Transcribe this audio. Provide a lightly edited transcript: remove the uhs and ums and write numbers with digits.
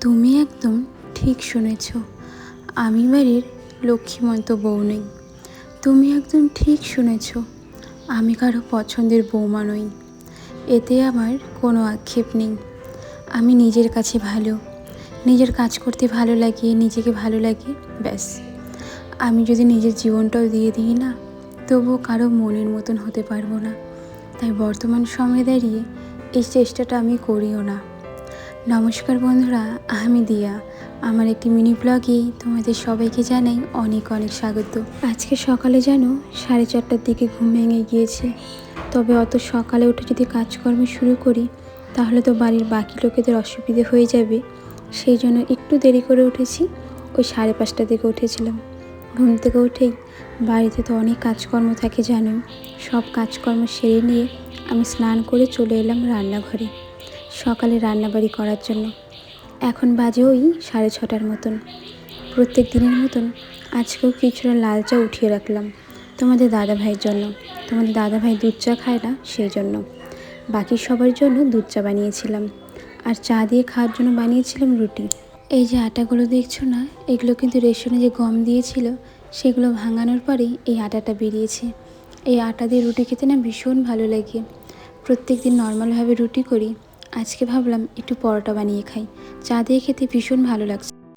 তুমি একদম ঠিক শুনেছ। আমি বাড়ির লক্ষ্মীমন্ত বউ নই। তুমি একদম ঠিক শুনেছ। আমি কারো পছন্দের বৌমা নই। এতে আমার কোনো আক্ষেপ নেই। আমি নিজের কাছে ভালো, নিজের কাজ করতে ভালো লাগে, নিজেকে ভালো লাগে, ব্যাস। আমি যদি নিজের জীবনটাও দিয়ে দিই না, তবুও কারো মনের মতন হতে পারবো না। তাই বর্তমান সময়ে দাঁড়িয়ে এই চেষ্টাটা আমি করিও না। নমস্কার বন্ধুরা, আমি দিয়া। আমার একটি মিনি ব্লগে তোমাদের সবাইকে জানাই অনেক অনেক স্বাগত। আজকে সকালে যেন 4:30টার দিকে ঘুম ভেঙে গিয়েছে। তবে অত সকালে উঠে যদি কাজকর্ম শুরু করি তাহলে তো বাড়ির বাকি লোকেদের অসুবিধে হয়ে যাবে। সেই জন্য একটু দেরি করে উঠেছি। ওই 5:30টার দিকে উঠেছিলাম। ঘুম থেকে উঠেই বাড়িতে তো অনেক কাজকর্ম থাকে জানোই। সব কাজকর্ম সেরে নিয়ে আমি স্নান করে চলে এলাম রান্নাঘরে সকালে রান্নাবাড়ি করার জন্য। এখন বাজে ওই 6:30টার মতন। প্রত্যেক দিনের মতন আজকেও কিছুটা লাল চা উঠিয়ে রাখলাম তোমাদের দাদাভাইয়ের জন্য। তোমাদের দাদাভাই দুধ চা খায় না, সেই জন্য। বাকি সবার জন্য দুধ চা বানিয়েছিলাম, আর চা দিয়ে খাওয়ার জন্য বানিয়েছিলাম রুটি। এই যে আটাগুলো দেখছো না, এগুলো কিন্তু রেশনে যে গম দিয়েছিল সেগুলো ভাঙানোর পরেই এই আটাটা বেরিয়েছে। এই আটা দিয়ে রুটি খেতে না ভীষণ ভালো লাগে। প্রত্যেক দিন নর্মালভাবে রুটি করি, আজকে ভাবলাম একটু পরোটা বানিয়ে খাই। চা দিয়ে খেতে ভীষণ ভালো লাগছে।